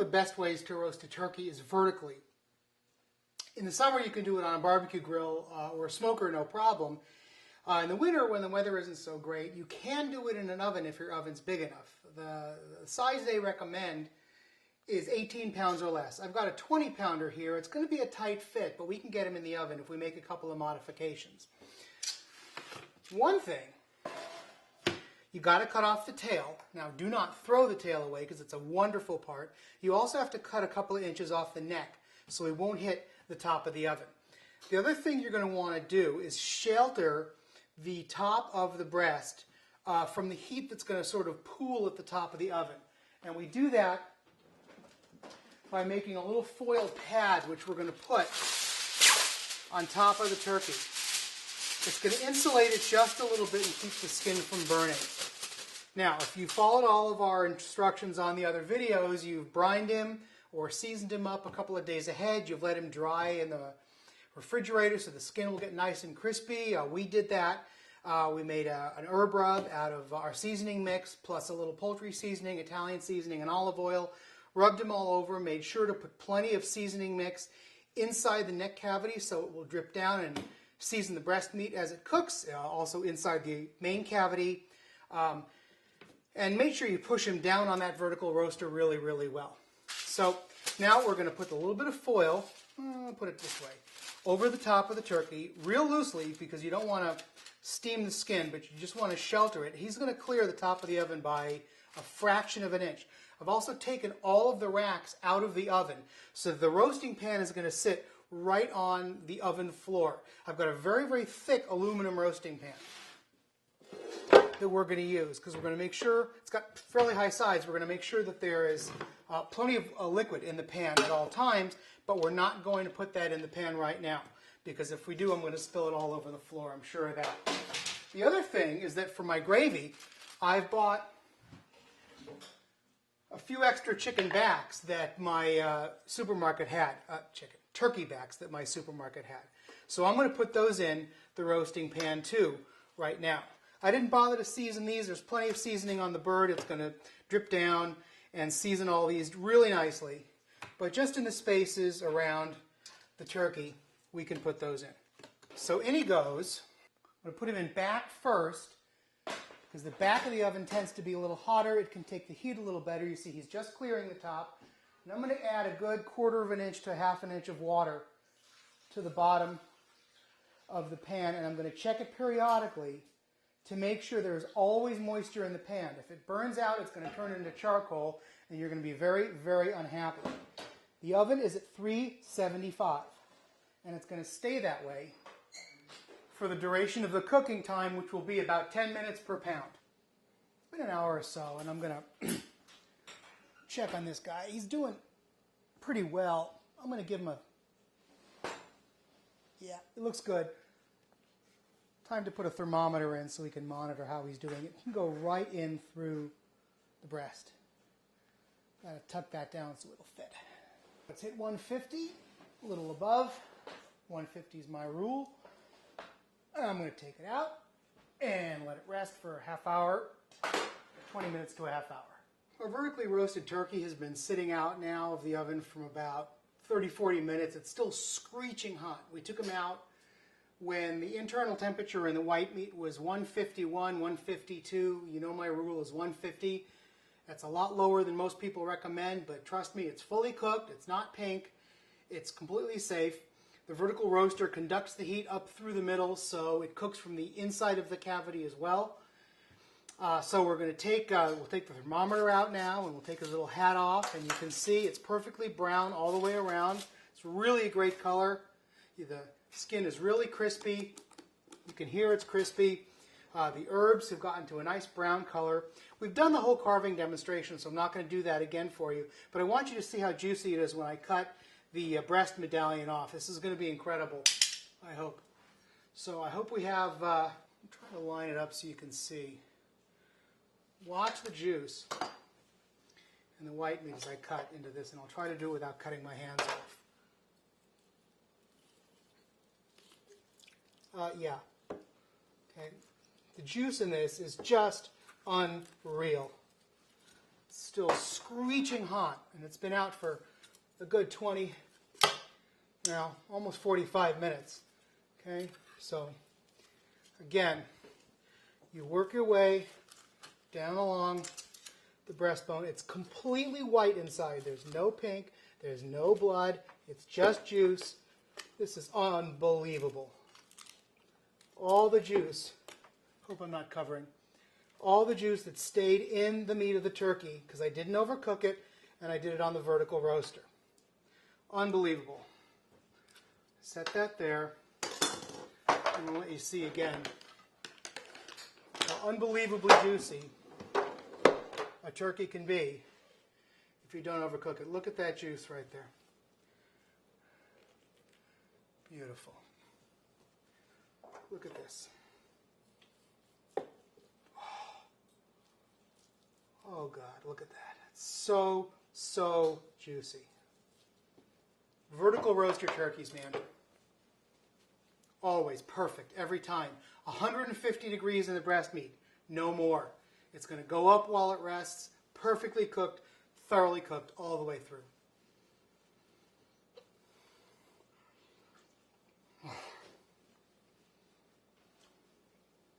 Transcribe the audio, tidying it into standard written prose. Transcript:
the best ways to roast a turkey is vertically. In the summer, you can do it on a barbecue grill or a smoker, no problem. In the winter, when the weather isn't so great, you can do it in an oven if your oven's big enough. The size they recommend is 18 pounds or less. I've got a 20-pounder here. It's going to be a tight fit, but we can get them in the oven if we make a couple of modifications. One thing, you got to cut off the tail. Now, do not throw the tail away because it's a wonderful part. You also have to cut a couple of inches off the neck so it won't hit the top of the oven. The other thing you're going to want to do is shelter the top of the breast from the heat that's going to sort of pool at the top of the oven. And we do that by making a little foil pad which we're going to put on top of the turkey. It's going to insulate it just a little bit and keep the skin from burning. Now, if you followed all of our instructions on the other videos, you've brined him or seasoned him up a couple of days ahead, you've let him dry in the refrigerator so the skin will get nice and crispy. We did that. We made an herb rub out of our seasoning mix, plus a little poultry seasoning, Italian seasoning, and olive oil. Rubbed them all over, made sure to put plenty of seasoning mix inside the neck cavity so it will drip down and season the breast meat as it cooks, also inside the main cavity. And make sure you push him down on that vertical roaster really, really well. So now we're going to put a little bit of foil, I'll put it this way, over the top of the turkey, real loosely because you don't want to steam the skin, but you just want to shelter it. He's going to clear the top of the oven by a fraction of an inch. I've also taken all of the racks out of the oven, so the roasting pan is going to sit right on the oven floor. I've got a very, very thick aluminum roasting pan that we're going to use because we're going to make sure, it's got fairly high sides, we're going to make sure that there is plenty of liquid in the pan at all times, but we're not going to put that in the pan right now because if we do, I'm going to spill it all over the floor, I'm sure of that. The other thing is that for my gravy, I've bought a few extra chicken backs that my supermarket had, turkey backs that my supermarket had. So I'm going to put those in the roasting pan too right now. I didn't bother to season these. There's plenty of seasoning on the bird. It's going to drip down and season all these really nicely. But just in the spaces around the turkey, we can put those in. So in he goes. I'm going to put him in back first because the back of the oven tends to be a little hotter. It can take the heat a little better. You see he's just clearing the top. And I'm going to add a good 1/4 of an inch to 1/2 an inch of water to the bottom of the pan. And I'm going to check it periodically to make sure there's always moisture in the pan. If it burns out, it's going to turn into charcoal and you're going to be very, very unhappy. The oven is at 375 and it's going to stay that way for the duration of the cooking time, which will be about 10 minutes per pound. It's been an hour or so, and I'm going to check on this guy. He's doing pretty well. I'm going to give him a... Yeah, it looks good. Time to put a thermometer in so we can monitor how he's doing. It can go right in through the breast. Got to tuck that down so it'll fit. Let's hit 150, a little above. 150 is my rule. I'm going to take it out and let it rest for a half hour, 20 minutes to a half hour. Our vertically roasted turkey has been sitting out now of the oven from about 30-40 minutes. It's still screeching hot. We took him out when the internal temperature in the white meat was 151, 152. You know my rule is 150. That's a lot lower than most people recommend, but trust me, it's fully cooked. It's not pink. It's completely safe. The vertical roaster conducts the heat up through the middle, so it cooks from the inside of the cavity as well. So we're going to take, we'll take the thermometer out now, and we'll take his little hat off, and you can see it's perfectly brown all the way around. It's really a great color. The skin is really crispy. You can hear it's crispy. The herbs have gotten to a nice brown color. We've done the whole carving demonstration, so I'm not going to do that again for you, but I want you to see how juicy it is when I cut the breast medallion off. This is going to be incredible, I hope. So I hope we have, I'm trying to line it up so you can see. Watch the juice and the white meat as I cut into this, and I'll try to do it without cutting my hands off. Yeah. Okay. The juice in this is just unreal. It's still screeching hot, and it's been out for a good 20, now almost 45 minutes. Okay, so again, you work your way down along the breastbone. It's completely white inside. There's no pink. There's no blood. It's just juice. This is unbelievable. All the juice, hope I'm not covering, all the juice that stayed in the meat of the turkey, because I didn't overcook it, and I did it on the vertical roaster. Unbelievable. Set that there. I'm going to let you see again how unbelievably juicy a turkey can be if you don't overcook it. Look at that juice right there. Beautiful. Look at this. Oh God, look at that. It's so, so juicy. Vertical roaster turkeys, man. Always perfect, every time. 150 degrees in the breast meat, no more. It's going to go up while it rests, perfectly cooked, thoroughly cooked all the way through.